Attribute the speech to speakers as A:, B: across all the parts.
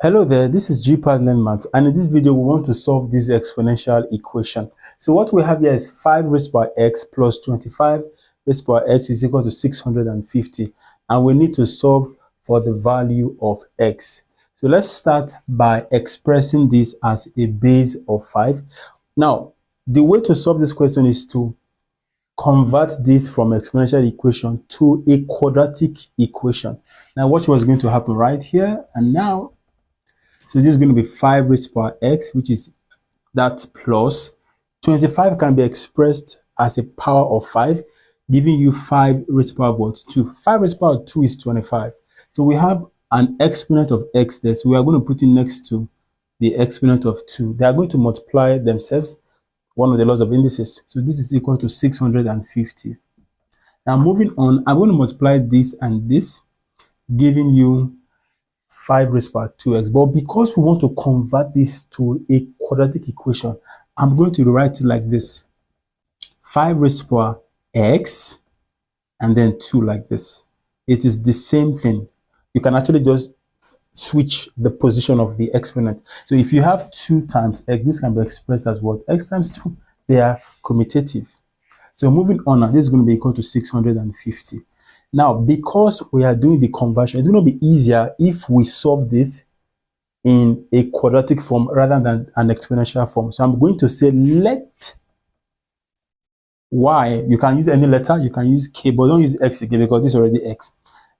A: Hello there, this is GPAD Learn Maths, and in this video we want to solve this exponential equation. So what we have here is 5 raised by x plus 25 raised by x is equal to 650, and we need to solve for the value of x. So let's start by expressing this as a base of 5. Now, the way to solve this question is to convert this from exponential equation to a quadratic equation. Now watch what's going to happen right here and now. So this is going to be 5 raised to power x, which is that plus 25 can be expressed as a power of 5, giving you 5 raised to power what? 2. 5 raised to power 2 is 25. So we have an exponent of x there. So we are going to put it next to the exponent of 2. They are going to multiply themselves, one of the laws of indices. So this is equal to 650. Now moving on, I'm going to multiply this and this, giving you 5 raised to power 2x, but because we want to convert this to a quadratic equation, I'm going to rewrite it like this: 5 raised to power x and then 2 like this. It is the same thing. You can actually just switch the position of the exponent. So if you have 2 times x, this can be expressed as what? X times 2. They are commutative. So moving on, now this is going to be equal to 650. Now, because we are doing the conversion, it's going to be easier if we solve this in a quadratic form rather than an exponential form. So I'm going to say let y, you can use any letter, you can use k, but don't use x again because this is already x.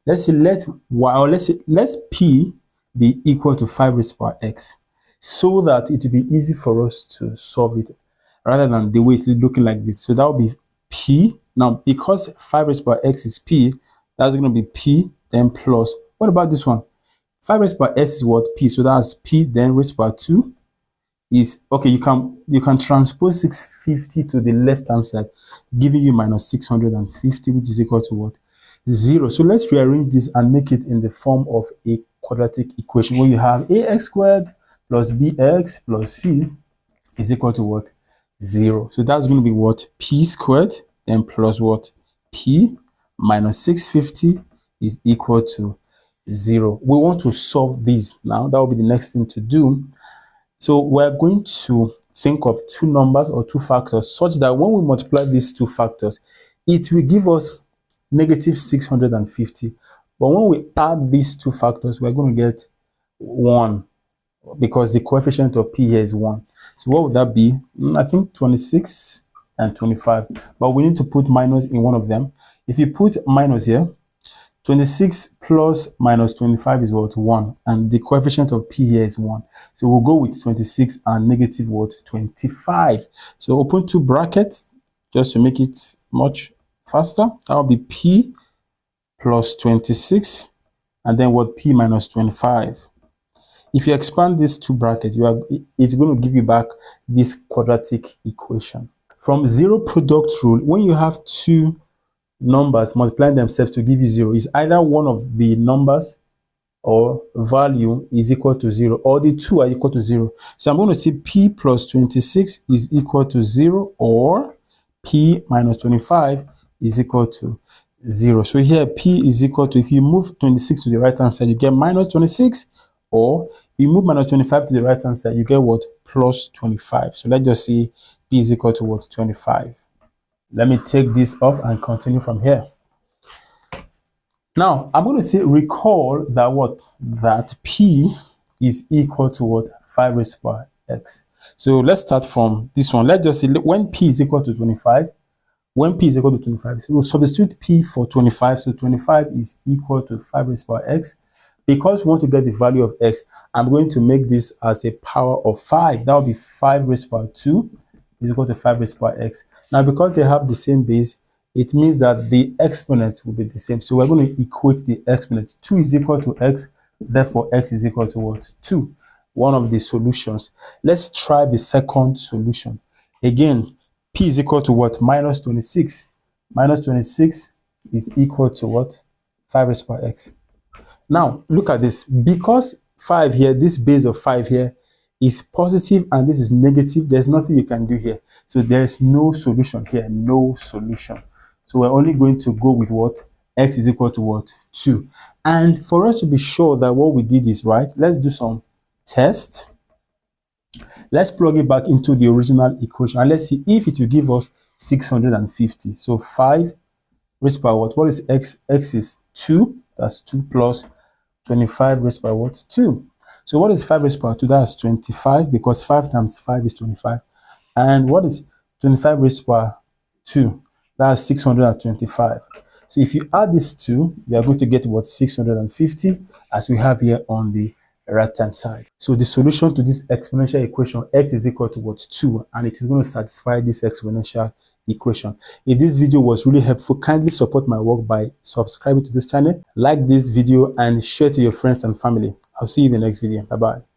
A: Let's say let y, or let's p be equal to 5 raised to power x, so that it will be easy for us to solve it rather than the way it's looking like this. So that will be p. Now, because 5 raised to power x is p, that's going to be p, then plus. What about this one? 5 raised to power s is what? P. So that's p, then raised to power 2 is, okay, you can transpose 650 to the left-hand side, giving you minus 650, which is equal to what? 0. So let's rearrange this and make it in the form of a quadratic equation where you have ax squared plus bx plus c is equal to what? 0. So that's going to be what? P squared, then plus what? P minus 650 is equal to 0. We want to solve this now. That will be the next thing to do. So we're going to think of 2 numbers or 2 factors such that when we multiply these 2 factors, it will give us negative 650. But when we add these 2 factors, we're going to get 1 because the coefficient of p here is 1. So what would that be? I think 26 and 25. But we need to put minus in one of them. If you put minus here, 26 plus minus 25 is what? 1. And the coefficient of p here is 1. So we'll go with 26 and negative what? 25. So open 2 brackets just to make it much faster. That will be p plus 26 and then what? P minus 25. If you expand these 2 brackets, it's going to give you back this quadratic equation. From zero product rule, when you have 2 numbers multiplying themselves to give you 0, is either one of the numbers or value is equal to 0, or the 2 are equal to 0. So I'm going to say p plus 26 is equal to 0, or p minus 25 is equal to 0. So here p is equal to, if you move 26 to the right hand side, you get minus 26, or if you move minus 25 to the right hand side, you get what? Plus 25. So let's just say p is equal to what? 25. Let me take this off and continue from here. Now, I'm going to say recall that what? That p is equal to what? 5 raised to power x. So let's start from this one. Let's just say when p is equal to 25, when p is equal to 25, so we'll substitute p for 25. So 25 is equal to 5 raised to power x. Because we want to get the value of x, I'm going to make this as a power of 5. That will be 5 raised to power 2 is equal to 5 raised to power x. Now, because they have the same base, it means that the exponent will be the same. So we're going to equate the exponent. 2 is equal to x, therefore x is equal to what? 2. One of the solutions. Let's try the second solution. Again, p is equal to what? Minus 26. Minus 26 is equal to what? 5 raised to power x. Now, look at this. Because 5 here, this base of 5 here is positive and this is negative, there's nothing you can do here. So there is no solution here, no solution. So we're only going to go with what? X is equal to what? 2. And for us to be sure that what we did is right, let's do some test. Let's plug it back into the original equation and let's see if it will give us 650. So 5 raised by what? What is x? X is 2. That's 2 plus 25 raised by what? 2. So what is 5 raised by 2? That's 25, because 5 times 5 is 25. And what is 25 raised by 2? That's 625. So if you add these two, you are going to get what? 650, as we have here on the right-hand side. So the solution to this exponential equation, x is equal to what? 2, and it is going to satisfy this exponential equation. If this video was really helpful, kindly support my work by subscribing to this channel, like this video, and share to your friends and family. I'll see you in the next video. Bye-bye.